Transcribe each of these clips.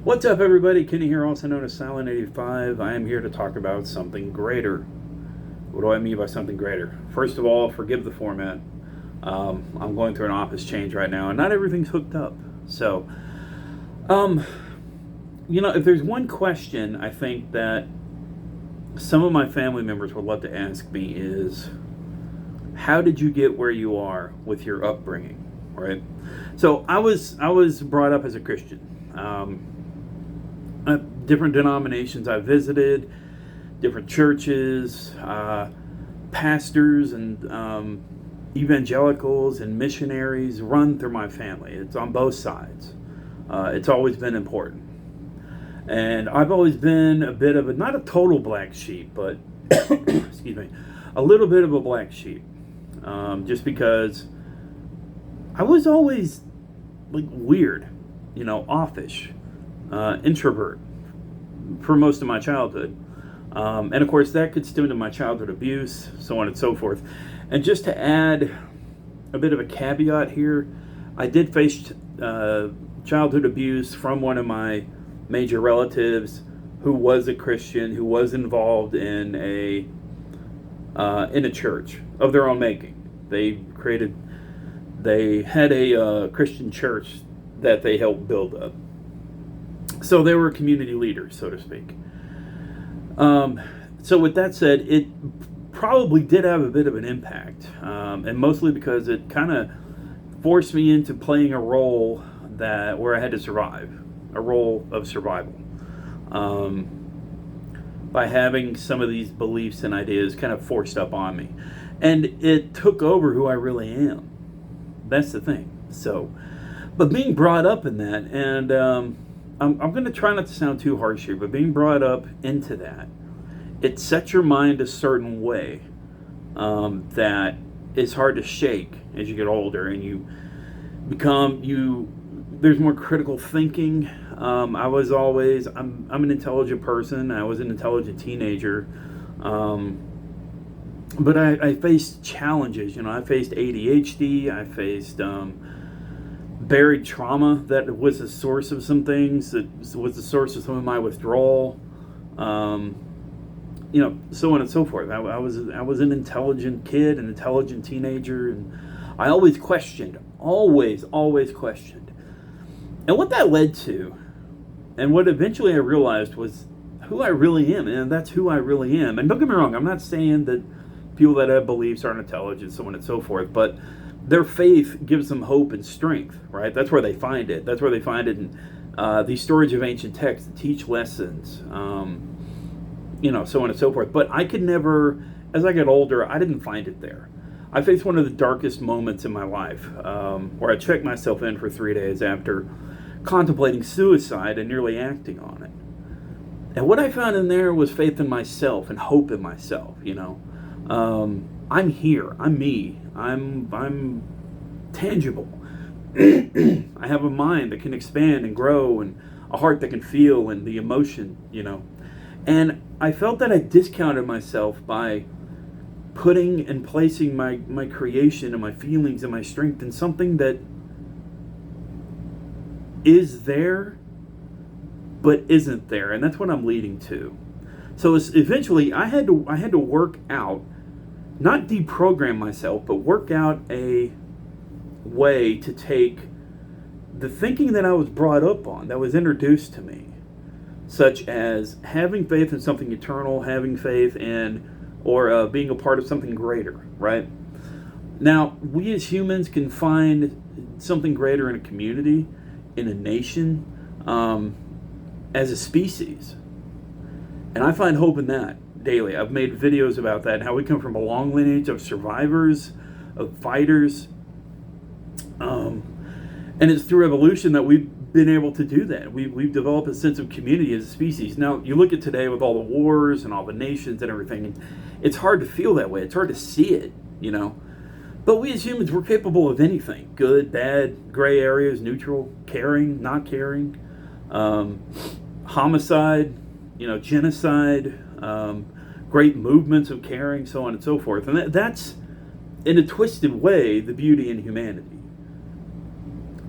What's up, everybody? Kenny here, also known as Silent85. I am here to talk about something greater. What do I mean by something greater? First of all, forgive the format. I'm going through an office change right now, and not everything's hooked up. So, if there's one question I think that some of my family members would love to ask me is, how did you get where you are with your upbringing, right? So I was brought up as a Christian. Different denominations I visited, different churches, pastors and evangelicals and missionaries run through my family. It's on both sides. It's always been important. And I've always been a bit of not a total black sheep, but, excuse me, a little bit of a black sheep. Just because I was always weird, offish, introvert for most of my childhood. And of course that could stem to my childhood abuse, so on and so forth. And just to add a bit of a caveat here, I did face childhood abuse from one of my major relatives who was a Christian, who was involved in a church of their own making. They had a Christian church that they helped build up. So they were community leaders, so to speak. So with that said, it probably did have a bit of an impact, and mostly because it kind of forced me into playing a role where I had to survive, a role of survival, by having some of these beliefs and ideas kind of forced up on me, and it took over who I really am. That's the thing. So, but being brought up in that, and I'm going to try not to sound too harsh here, but being brought up into that, it sets your mind a certain way that is hard to shake as you get older, and there's more critical thinking. I'm an intelligent person. I was an intelligent teenager, but I faced challenges. I faced ADHD. I faced buried trauma that was the source of some things, that was the source of some of my withdrawal, so on and so forth. I was an intelligent kid, an intelligent teenager, and I always questioned, always questioned. And what that led to, and what eventually I realized, was who I really am, and that's who I really am. And don't get me wrong, I'm not saying that people that have beliefs aren't intelligent, so on and so forth, but their faith gives them hope and strength, right? That's where they find it. That's where they find it in these storage of ancient texts that teach lessons, so on and so forth. But I could never, as I got older, I didn't find it there. I faced one of the darkest moments in my life, where I checked myself in for 3 days after contemplating suicide and nearly acting on it. And what I found in there was faith in myself and hope in myself, I'm here. I'm me. I'm tangible. I have a mind that can expand and grow, and a heart that can feel, and the emotion, And I felt that I discounted myself by putting and placing my creation and my feelings and my strength in something that is there, but isn't there. And that's what I'm leading to. So eventually I had to work out, not deprogram myself, but work out a way to take the thinking that I was brought up on, that was introduced to me, such as having faith in something eternal, having faith in, or being a part of something greater, right? Now, we as humans can find something greater in a community, in a nation, as a species. And I find hope in that daily. I've made videos about that, how we come from a long lineage of survivors, of fighters, and it's through evolution that we've been able to do that. We've developed a sense of community as a species. Now, you look at today with all the wars and all the nations and everything, and it's hard to feel that way. It's hard to see it, But we as humans, we're capable of anything: good, bad, gray areas, neutral, caring, not caring, homicide, genocide, great movements of caring, so on and so forth. And that's, in a twisted way, the beauty in humanity.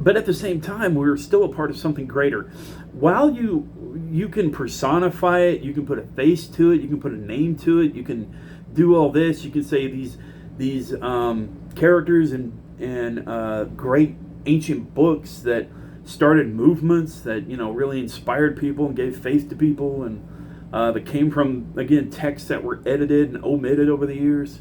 But at the same time, we're still a part of something greater. While you can personify it, you can put a face to it, you can put a name to it, you can do all this. You can say these characters and great ancient books that started movements that really inspired people and gave faith to people, and that came from, again, texts that were edited and omitted over the years.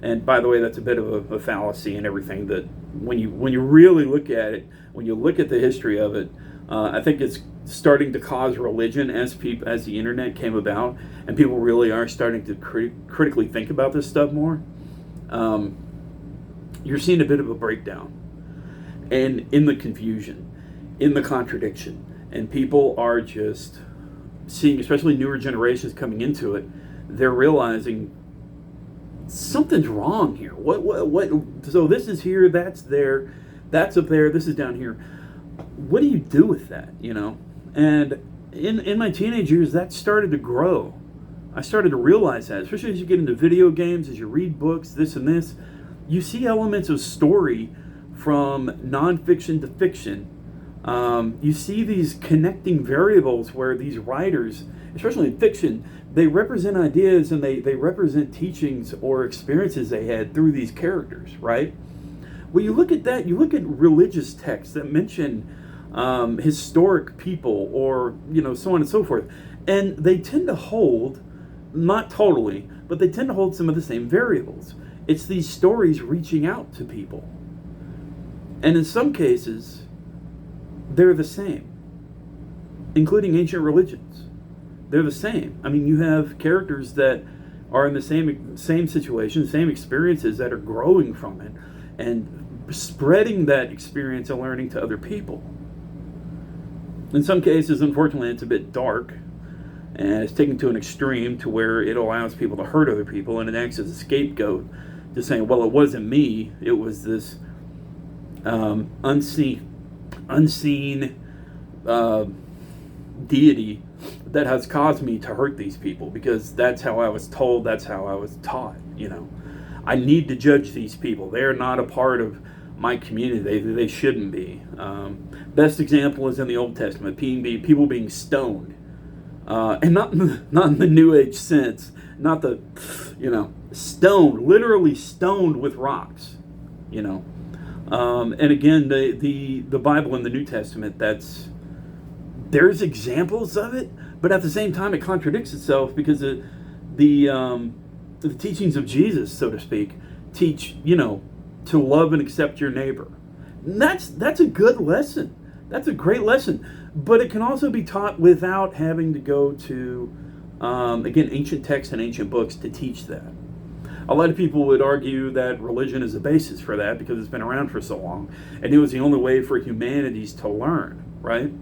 And by the way, that's a bit of a fallacy and everything. That when you really look at it, when you look at the history of it, I think it's starting to cause religion as the internet came about, and people really are starting to critically think about this stuff more. You're seeing a bit of a breakdown, and in the confusion, in the contradiction, and people are just seeing, especially newer generations coming into it, they're realizing something's wrong here. What? So this is here, that's there, that's up there, this is down here. What do you do with that, And in my teenage years, that started to grow. I started to realize that, especially as you get into video games, as you read books, this and this, you see elements of story from nonfiction to fiction. You see these connecting variables where these writers, especially in fiction, they represent ideas and they represent teachings or experiences they had through these characters, right? Well, you look at that, you look at religious texts that mention historic people or, so on and so forth, and they tend to hold, not totally, but they tend to hold some of the same variables. It's these stories reaching out to people. And in some cases, they're the same, including ancient religions. They're the same. I mean, you have characters that are in the same situation, same experiences, that are growing from it and spreading that experience and learning to other people. In some cases, unfortunately, it's a bit dark, and it's taken to an extreme to where it allows people to hurt other people, and it acts as a scapegoat, just saying, well, it wasn't me, it was this unseen deity that has caused me to hurt these people, because that's how I was told, that's how I was taught. I need to judge these people. They're not a part of my community. They shouldn't be. Best example is in the Old Testament, people being stoned, and not in the New Age sense, not the stoned, literally stoned with rocks. And again, the Bible in the New Testament, there's examples of it, but at the same time it contradicts itself, because the teachings of Jesus, so to speak, teach to love and accept your neighbor. And that's a good lesson. That's a great lesson, but it can also be taught without having to go to again, ancient texts and ancient books to teach that. A lot of people would argue that religion is the basis for that because it's been around for so long, and it was the only way for humanities to learn, right?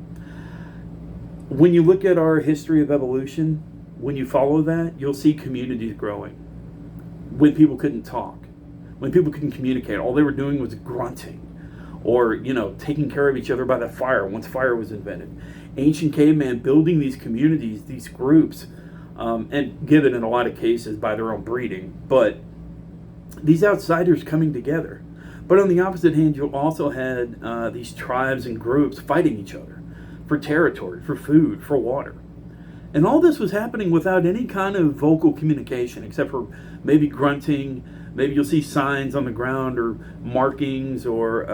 When you look at our history of evolution, when you follow that, you'll see communities growing. When people couldn't talk, when people couldn't communicate, all they were doing was grunting, or taking care of each other by the fire once fire was invented. Ancient caveman building these communities, these groups, and given in a lot of cases by their own breeding, but these outsiders coming together. But on the opposite hand, you also had these tribes and groups fighting each other for territory, for food, for water. And all this was happening without any kind of vocal communication, except for maybe grunting. Maybe you'll see signs on the ground or markings or,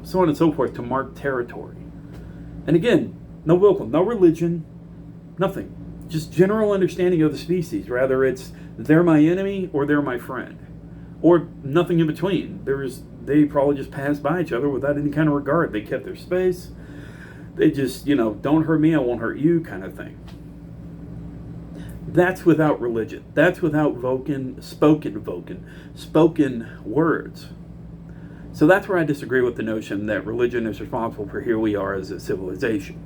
so on and so forth to mark territory. And again, no vocal, no religion, nothing. Just general understanding of the species. Rather, it's they're my enemy or they're my friend. Or nothing in between. They probably just passed by each other without any kind of regard. They kept their space. They just, don't hurt me, I won't hurt you kind of thing. That's without religion. That's without spoken words. So that's where I disagree with the notion that religion is responsible for here we are as a civilization.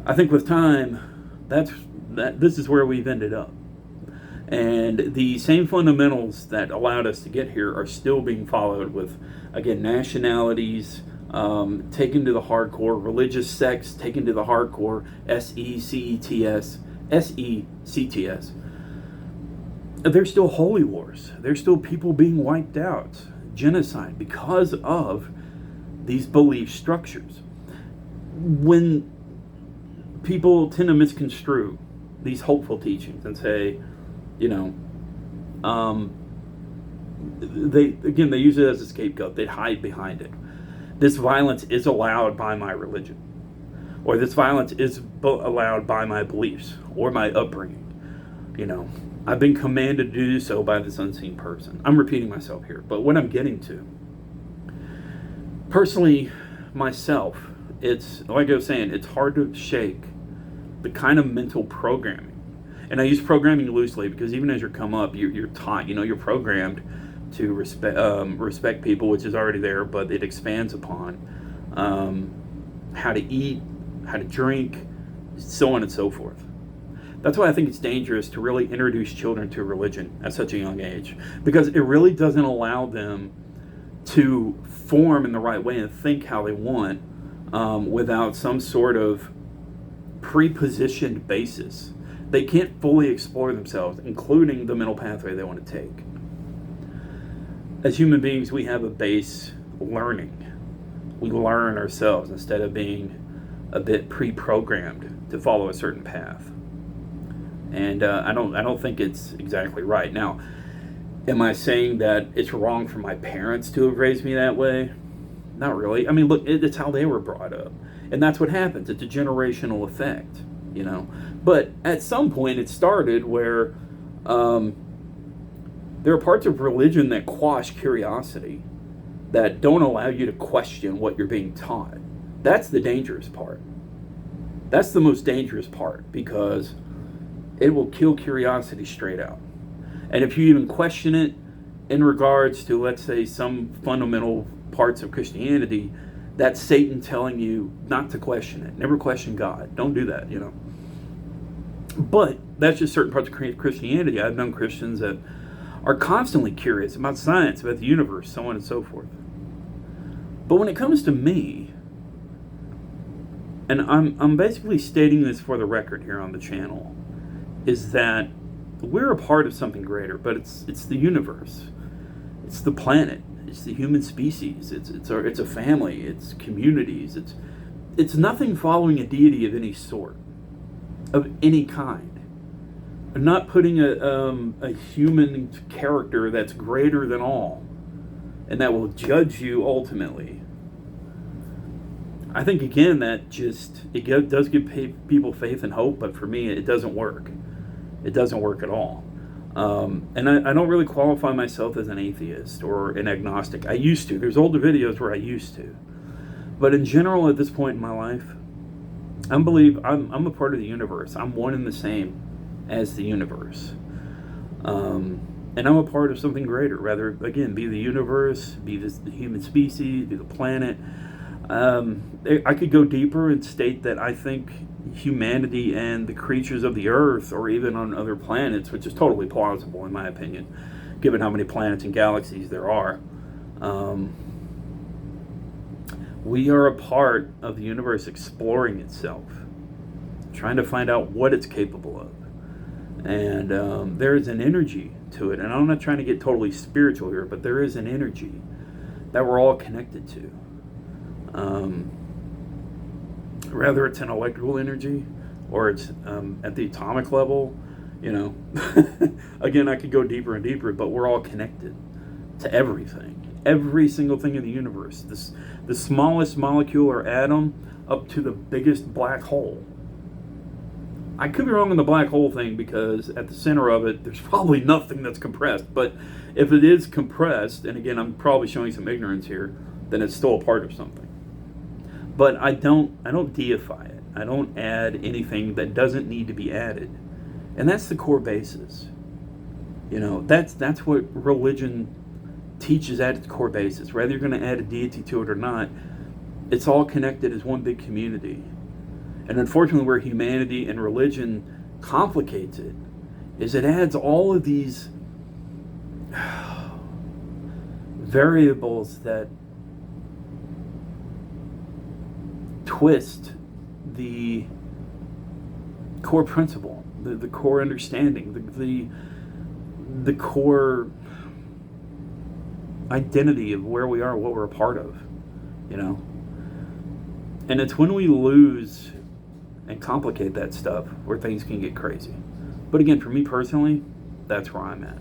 I think with time, this is where we've ended up. And the same fundamentals that allowed us to get here are still being followed with, again, nationalities, taken to the hardcore, religious sects taken to the hardcore, S-E-C-T-S. There's still holy wars. There's still people being wiped out, genocide, because of these belief structures. When people tend to misconstrue these hopeful teachings and say, you know, they use it as a scapegoat. They hide behind it. This violence is allowed by my religion, or this violence is allowed by my beliefs or my upbringing. You know, I've been commanded to do so by this unseen person. I'm repeating myself here, but what I'm getting to, personally, myself, it's like I was saying, it's hard to shake the kind of mental programming. And I use programming loosely because even as you come up, you're taught, you're programmed to respect people, which is already there, but it expands upon how to eat, how to drink, so on and so forth. That's why I think it's dangerous to really introduce children to religion at such a young age, because it really doesn't allow them to form in the right way and think how they want without some sort of prepositioned basis. They can't fully explore themselves, including the mental pathway they want to take. As human beings, we have a base learning. We learn ourselves instead of being a bit pre-programmed to follow a certain path. And I don't think it's exactly right. Now, am I saying that it's wrong for my parents to have raised me that way? Not really. I mean, look, it's how they were brought up. And that's what happens. It's a generational effect, But at some point it started where there are parts of religion that quash curiosity, that don't allow you to question what you're being taught. That's the dangerous part. That's the most dangerous part, because it will kill curiosity straight out. And if you even question it in regards to, let's say, some fundamental parts of Christianity, that's Satan telling you not to question it. Never question God. Don't do that, But that's just certain parts of Christianity. I've known Christians that are constantly curious about science, about the universe, so on and so forth. But when it comes to me, and I'm basically stating this for the record here on the channel, is that we're a part of something greater, but it's the universe, it's the planet, it's the human species, it's a family, it's communities, it's nothing following a deity of any sort, of any kind. I'm not putting a human character that's greater than all, and that will judge you ultimately. I think, again, that does give people faith and hope, but for me, it doesn't work. It doesn't work at all. And I don't really qualify myself as an atheist or an agnostic. I used to. There's older videos where I used to. But in general, at this point in my life, I'm a part of the universe. I'm one and the same as the universe. And I'm a part of something greater. Rather, again, be the universe, be the human species, be the planet. I could go deeper and state that I think humanity and the creatures of the earth, or even on other planets, which is totally plausible in my opinion, given how many planets and galaxies there are, we are a part of the universe exploring itself, trying to find out what it's capable of. And there is an energy to it. And I'm not trying to get totally spiritual here, but there is an energy that we're all connected to. Rather it's an electrical energy, or it's at the atomic level, Again, I could go deeper and deeper, but we're all connected to everything. Every single thing in the universe. The smallest molecule or atom up to the biggest black hole. I could be wrong on the black hole thing, because at the center of it, there's probably nothing that's compressed. But if it is compressed, and again, I'm probably showing some ignorance here, then it's still a part of something. But I don't deify it. I don't add anything that doesn't need to be added. And that's the core basis. That's what religion teaches at its core basis. Whether you're going to add a deity to it or not, it's all connected as one big community. And unfortunately, where humanity and religion complicates it, is it adds all of these variables that twist the core principle, the core understanding, the core identity of where we are, what we're a part of. you know? And it's when we lose and complicate that stuff where things can get crazy. But again, for me personally, that's where I'm at.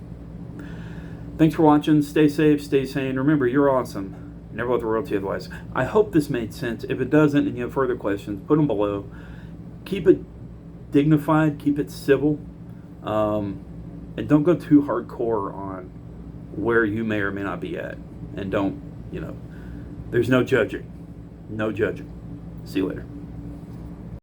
Thanks for watching. Stay safe, stay sane. Remember, you're awesome. Never let the world tell you otherwise. I hope this made sense. If it doesn't and you have further questions, put them below. Keep it dignified, keep it civil, and don't go too hardcore on where you may or may not be at. And don't, there's no judging. No judging. See you later.